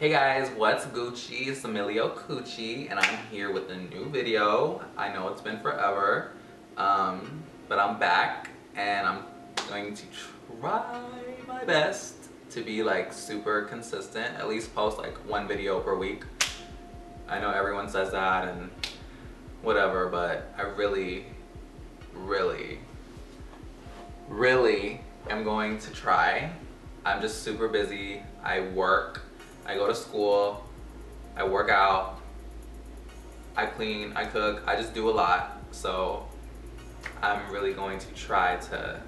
Hey guys, what's Gucci? It's Emilio Cucci, and I'm here with a new video. I know it's been forever, but I'm back, and I'm going to try my best to be like super consistent, at least post like one video per week. I know everyone says that and whatever, but I really am going to try. I'm just super busy. I work, I go to school, I work out, I clean, I cook, I just do a lot. So I'm really going to try to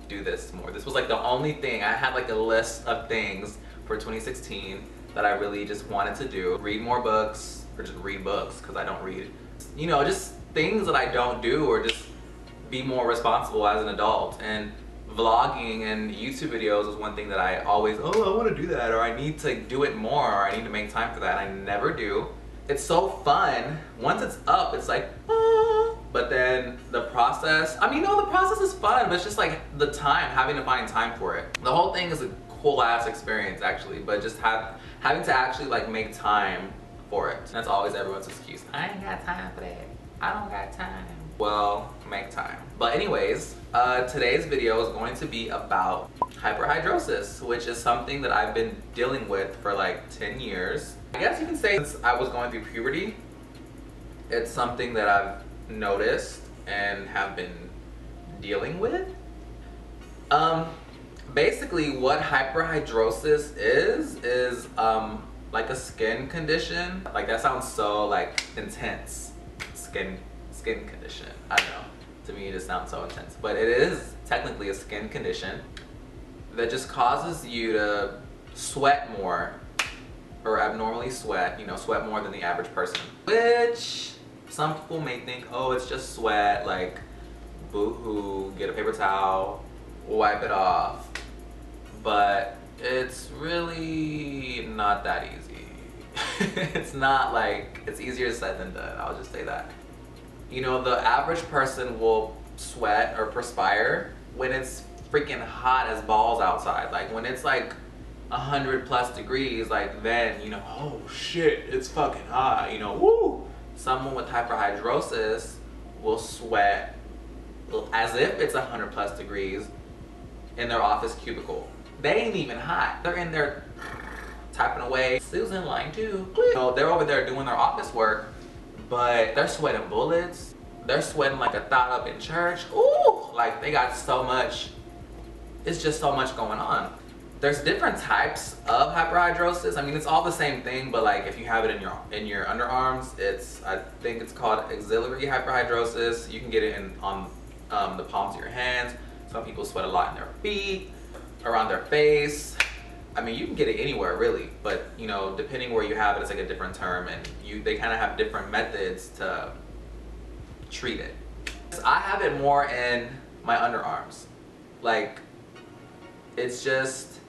do this more. This was like the only thing, I had like a list of things for 2016 that I really just wanted to do. Read more books, or just read books because I don't read. You know, just things that I don't do, or just be more responsible as an adult. And vlogging and YouTube videos is one thing that I always, oh, I want to do that, or I need to do it more, or I need to make time for that. I never do. It's so fun. Once it's up, it's like, but then the process, I mean, no, the process is fun, but it's just like the time, having to find time for it. The whole thing is a cool ass experience actually, but just having to actually like make time for it. That's always everyone's excuse. I ain't got time for that. I don't got time. Well, make time. But anyways, today's video is going to be about hyperhidrosis, which is something that I've been dealing with for like 10 years. I guess you can say since I was going through puberty, it's something that I've noticed and have been dealing with. Basically what hyperhidrosis is like a skin condition. Like that sounds so like intense. Skin condition. I don't know. To me, it just sounds so intense. But it is technically a skin condition that just causes you to sweat more, or abnormally sweat, you know, sweat more than the average person. Which some people may think, oh, it's just sweat, like boo-hoo, get a paper towel, wipe it off. But it's really not that easy. It's not like, it's easier said than done, I'll just say that. You know, the average person will sweat or perspire when it's freaking hot as balls outside. Like when it's like 100+ degrees, like then, you know, oh shit, it's fucking hot, you know, woo! Someone with hyperhidrosis will sweat as if it's 100+ degrees in their office cubicle. They ain't even hot. They're in there typing away. Susan, line 2. You know, they're over there doing their office work, but they're sweating bullets. They're sweating like a thought up in church. Ooh, like they got so much, it's just so much going on. There's different types of hyperhidrosis. I mean, it's all the same thing, but like if you have it in your underarms, I think it's called axillary hyperhidrosis. You can get it on the palms of your hands. Some people sweat a lot in their feet, around their face. I mean, you can get it anywhere really, but you know, depending where you have it, it's like a different term, and they kind of have different methods to treat it. I have it more in my underarms. Like, it's just,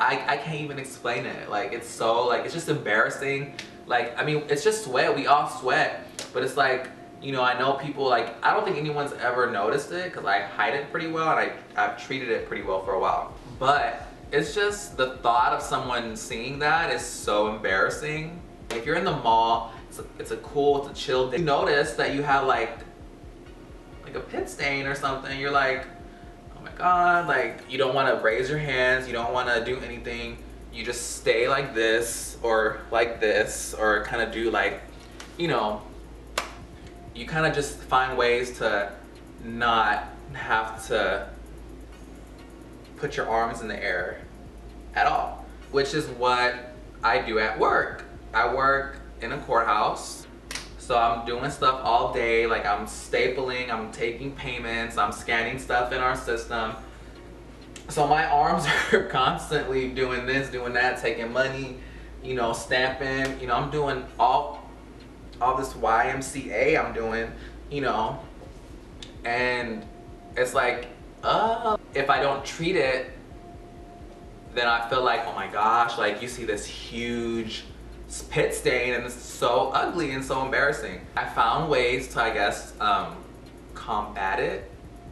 I can't even explain it. Like, it's so, like, it's just embarrassing. Like, I mean, it's just sweat. We all sweat, but it's like, you know, I know people, like, I don't think anyone's ever noticed it because I hide it pretty well, and I've treated it pretty well for a while. But it's just the thought of someone seeing that is so embarrassing. If you're in the mall, it's a chill day. You notice that you have like a pit stain or something. You're like, oh my God, like you don't want to raise your hands. You don't want to do anything. You just stay like this, or kind of do like, you know, you kind of just find ways to not have to put your arms in the air at all, which is what I do at work. I work in a courthouse, so I'm doing stuff all day. Like I'm stapling, I'm taking payments, I'm scanning stuff in our system. So my arms are constantly doing this, doing that, taking money, you know, stamping. You know, I'm doing all this YMCA I'm doing, you know, and it's like, if I don't treat it, then I feel like, oh my gosh, like you see this huge pit stain and it's so ugly and so embarrassing. I found ways to, I guess, combat it.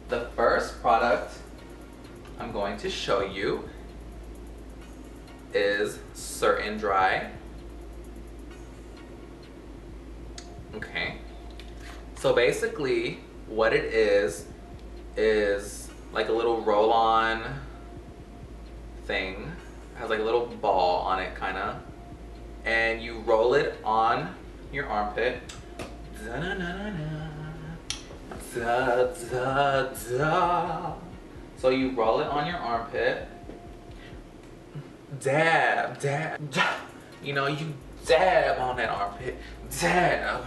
The first product I'm going to show you is Certain Dry. Okay. So basically what it is like a little roll-on thing. It has like a little ball on it kinda. And you roll it on your armpit. Da, da, da. So you roll it on your armpit. Dab, dab, dab. You know, you dab on that armpit. Dab.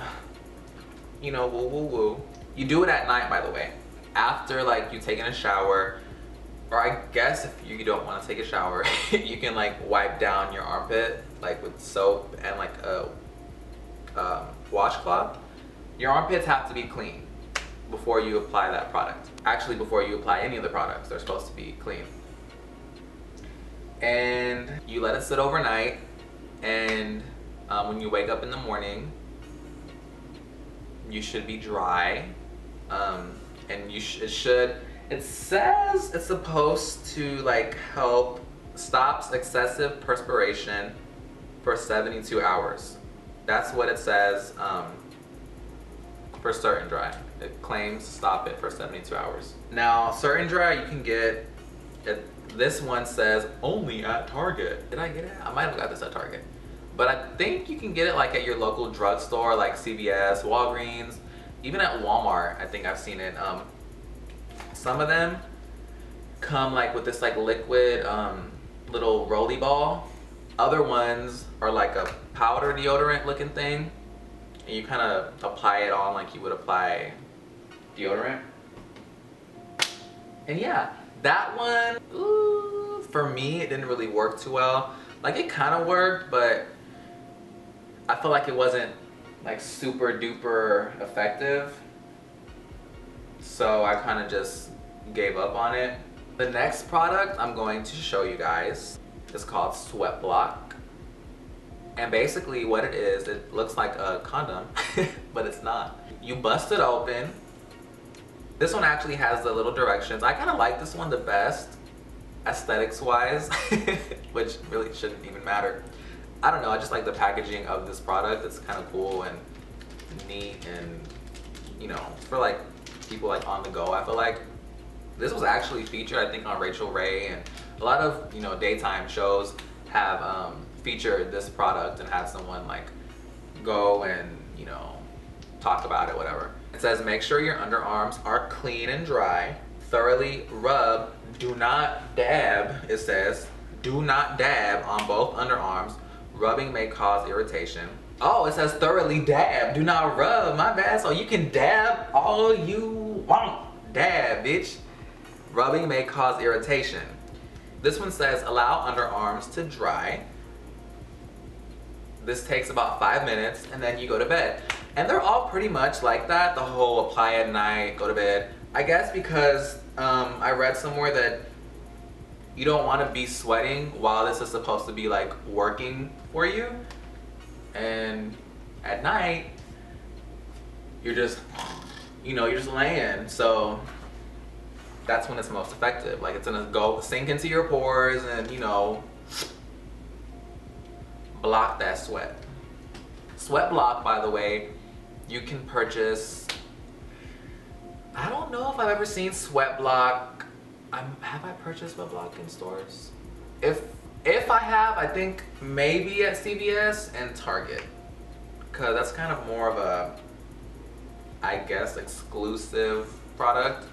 You know, woo, woo, woo. You do it at night, by the way. After, like, you taking a shower, or I guess if you don't want to take a shower, you can, like, wipe down your armpit, like, with soap and, like, a washcloth. Your armpits have to be clean before you apply that product. Actually, before you apply any of the products, they're supposed to be clean. And you let it sit overnight, and when you wake up in the morning, you should be dry. And it says it's supposed to like help stops excessive perspiration for 72 hours. That's what it says for Certain Dry. It claims to stop it for 72 hours. Now, Certain Dry you can get, this one says only at Target. Did I get it? I might have got this at Target. But I think you can get it like at your local drugstore, like CVS, Walgreens, even at Walmart. I think I've seen it. Some of them come like with this like liquid little rolly ball. Other ones are like a powder deodorant looking thing, and you kind of apply it on like you would apply deodorant. And yeah, that one, ooh, for me, it didn't really work too well. Like it kind of worked, but I feel like it wasn't like super duper effective. So I kind of just gave up on it. The next product I'm going to show you guys is called Sweatblock. And basically what it is, it looks like a condom, but it's not. You bust it open. This one actually has the little directions. I kind of like this one the best, aesthetics wise, which really shouldn't even matter. I don't know, I just like the packaging of this product. It's kind of cool and neat, and you know, for like people like on the go. I feel like this was actually featured, I think, on Rachel Ray, and a lot of, you know, daytime shows have featured this product and had someone like go and, you know, talk about it, whatever. It says make sure your underarms are clean and dry, thoroughly rub, do not dab. It says do not dab on both underarms. Rubbing may cause irritation. Oh, it says thoroughly dab, do not rub, my bad. So you can dab all you want. Dab, bitch. Rubbing may cause irritation. This one says allow underarms to dry. This takes about 5 minutes and then you go to bed. And they're all pretty much like that, the whole apply at night, go to bed. I guess because I read somewhere that you don't want to be sweating while this is supposed to be like working for you. And at night, you're just, you know, you're just laying. So that's when it's most effective. Like it's gonna go sink into your pores and, you know, block that sweat. Sweatblock, by the way, you can purchase, I don't know if I've ever seen Sweatblock. Have I purchased Sweatblock in stores? If I have, I think maybe at CVS and Target, because that's kind of more of a, I guess, exclusive product.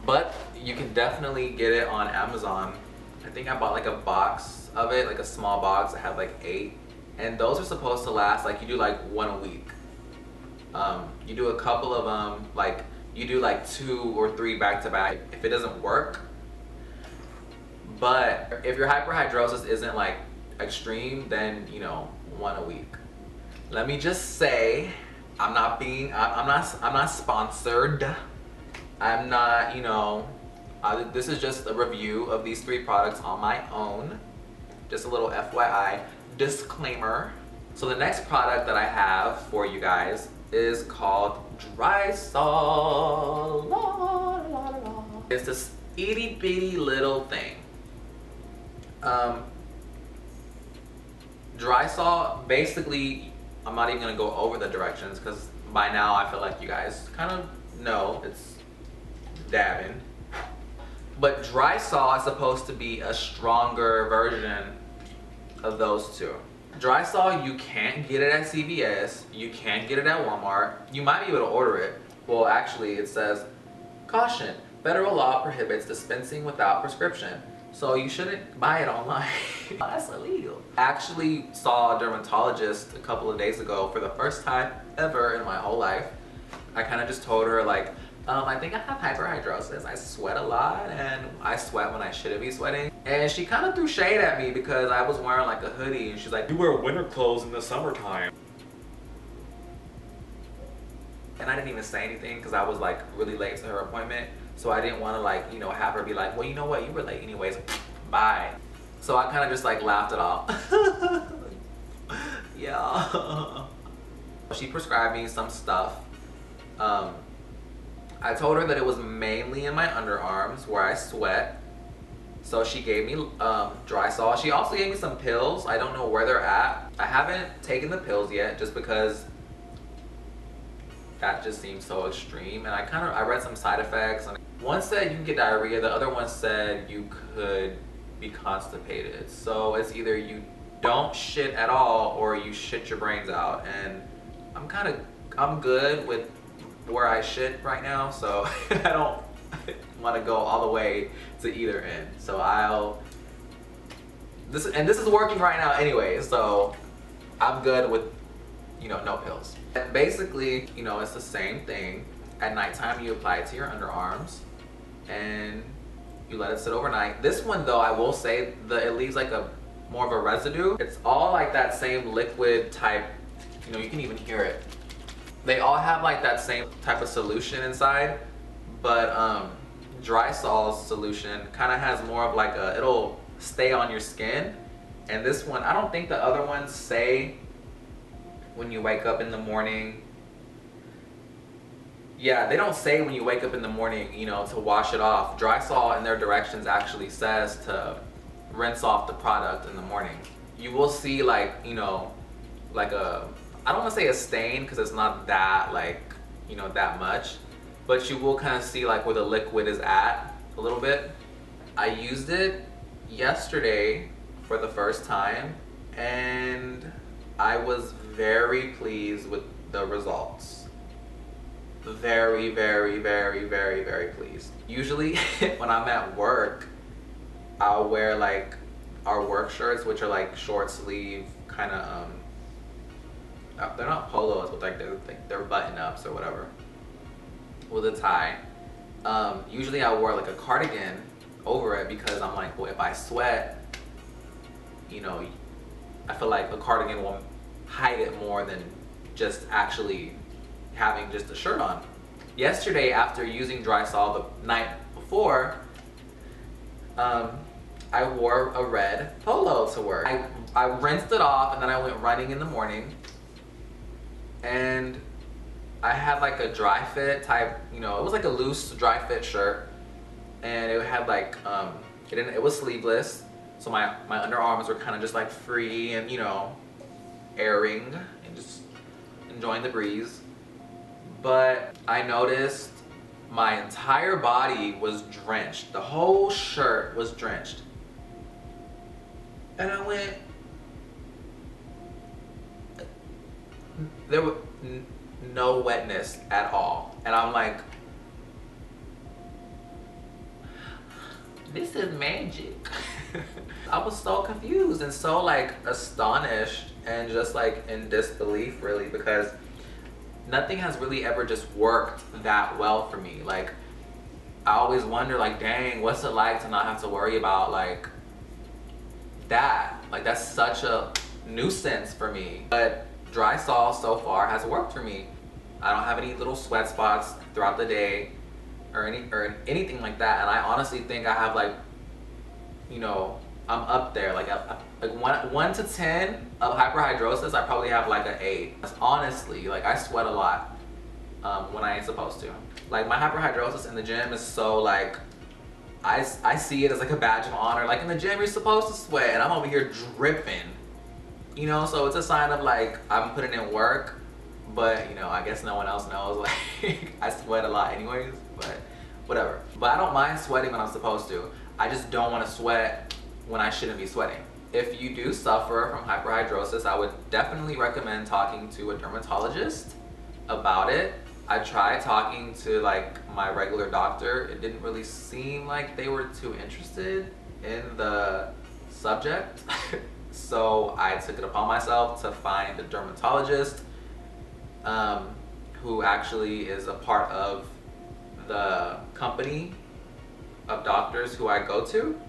But you can definitely get it on Amazon. I think I bought like a box of it, like a small box. I had like 8, and those are supposed to last, like you do like 1 a week. You do a couple of them, like you do like 2 or 3 back to back if it doesn't work. But if your hyperhidrosis isn't like extreme, then, you know, 1 a week. Let me just say, I'm not sponsored. I'm not, you know, this is just a review of these 3 products on my own. Just a little FYI disclaimer. So the next product that I have for you guys is called Drysol. It's this itty bitty little thing. Drysol, basically, I'm not even gonna go over the directions because by now I feel like you guys kind of know it's dabbing. But Drysol is supposed to be a stronger version of those two. Drysol, you can't get it at CVS, you can't get it at Walmart, you might be able to order it. Well, actually it says, caution, federal law prohibits dispensing without prescription. So you shouldn't buy it online. That's illegal. I actually saw a dermatologist a couple of days ago for the first time ever in my whole life. I kind of just told her like, I think I have hyperhidrosis. I sweat a lot and I sweat when I shouldn't be sweating. And she kind of threw shade at me because I was wearing like a hoodie and she's like, you wear winter clothes in the summertime. And I didn't even say anything because I was like really late to her appointment. So I didn't want to like, you know, have her be like, well, you know what, you were late anyways, bye. So I kind of just like laughed it off. Yeah. She prescribed me some stuff. I told her that it was mainly in my underarms where I sweat. So she gave me Drysol. She also gave me some pills. I don't know where they're at. I haven't taken the pills yet just because that just seems so extreme. And I read some side effects. And one said you can get diarrhea. The other one said you could be constipated. So it's either you don't shit at all or you shit your brains out. And I'm good with where I shit right now, so I don't want to go all the way to either end. So this is working right now anyway, so I'm good with, you know, no pills. And basically, you know, it's the same thing. At nighttime, you apply it to your underarms and you let it sit overnight. This one though, I will say that it leaves like more of a residue. It's all like that same liquid type, you know, you can even hear it. They all have like that same type of solution inside, but Drysol's solution kind of has more of like it'll stay on your skin. And this one, I don't think the other ones say when you wake up in the morning. Yeah, they don't say when you wake up in the morning, you know, to wash it off. Drysol in their directions actually says to rinse off the product in the morning. You will see like, you know, like I don't want to say a stain because it's not that like, you know, that much, but you will kind of see like where the liquid is at a little bit. I used it yesterday for the first time and I was very pleased with the results. Very, very, very, very, very pleased. Usually when I'm at work, I'll wear like our work shirts, which are like short sleeve kind of they're not polos, but like they're button ups or whatever with a tie. Usually I wore like a cardigan over it because I'm like, well, if I sweat, you know, I feel like a cardigan will hide it more than just actually having just a shirt on. Yesterday, after using Drysol the night before, I wore a red polo to work. I rinsed it off and then I went running in the morning. And I had like a dry fit type, you know, it was like a loose dry fit shirt, and it had like it was sleeveless, so my underarms were kind of just like free and, you know, airing and just enjoying the breeze. But I noticed my entire body was drenched. The whole shirt was drenched, and I went, there was no wetness at all. And I'm like, this is magic. I was so confused and so like astonished and just like in disbelief really, because nothing has really ever just worked that well for me. Like I always wonder like, dang, what's it like to not have to worry about like that? Like that's such a nuisance for me. But Drysol so far has worked for me. I don't have any little sweat spots throughout the day or anything like that. And I honestly think I have like, you know, I'm up there like one to 10 of hyperhidrosis. I probably have like an 8. Honestly, like I sweat a lot when I ain't supposed to. Like my hyperhidrosis in the gym is so like, I see it as like a badge of honor. Like in the gym you're supposed to sweat and I'm over here dripping. You know, so it's a sign of like I'm putting in work, but you know, I guess no one else knows. Like I sweat a lot anyways, but whatever. But I don't mind sweating when I'm supposed to. I just don't want to sweat when I shouldn't be sweating. If you do suffer from hyperhidrosis, I would definitely recommend talking to a dermatologist about it. I tried talking to like my regular doctor. It didn't really seem like they were too interested in the subject. So I took it upon myself to find a dermatologist who actually is a part of the company of doctors who I go to.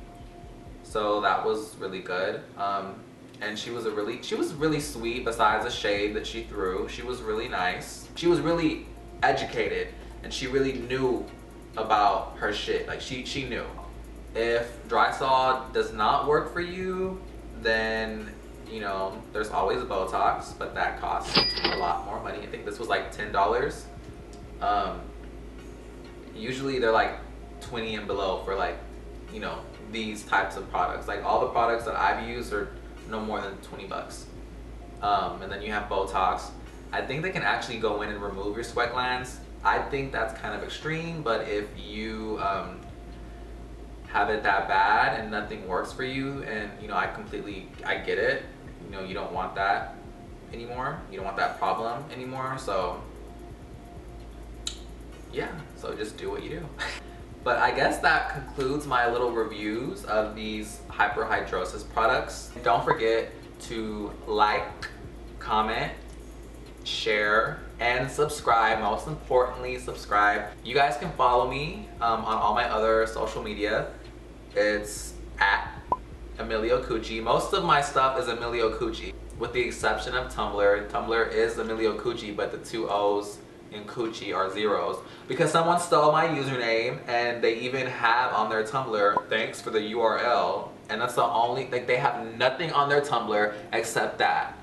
So that was really good. And she was really sweet. Besides the shade that she threw, she was really nice. She was really educated, and she really knew about her shit. Like she knew. If Drysol does not work for you, then you know there's always Botox, but that costs a lot more money. I think this was like $10. Usually they're like 20 and below for like, you know, these types of products. Like all the products that I've used are no more than 20 bucks. And then you have Botox. I think they can actually go in and remove your sweat glands. I think that's kind of extreme, but if you have it that bad and nothing works for you, and you know, I get it. You know, you don't want that anymore. You don't want that problem anymore. So yeah, so just do what you do. But I guess that concludes my little reviews of these hyperhidrosis products. Don't forget to like, comment, share, and subscribe. Most importantly, subscribe. You guys can follow me on all my other social media. It's at Emilio Cucci. Most of my stuff is Emilio Cucci, with the exception of Tumblr. Tumblr is Emilio Cucci, but the 2 O's in Cucci are zeros because someone stole my username, and they even have on their Tumblr, thanks for the URL, and that's the only, like, they have nothing on their Tumblr except that,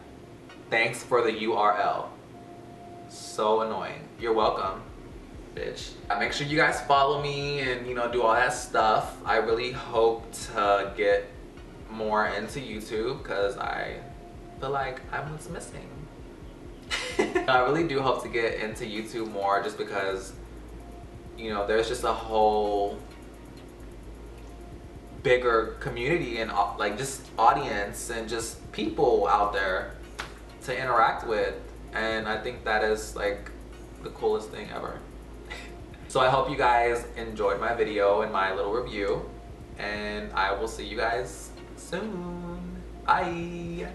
thanks for the URL. So annoying. You're welcome, bitch. Make sure you guys follow me and, you know, do all that stuff. I really hope to get more into YouTube because I feel like I'm what's missing. I really do hope to get into YouTube more, just because, you know, there's just a whole bigger community and like just audience and just people out there to interact with, and I think that is like the coolest thing ever. So I hope you guys enjoyed my video and my little review, and I will see you guys soon. Bye.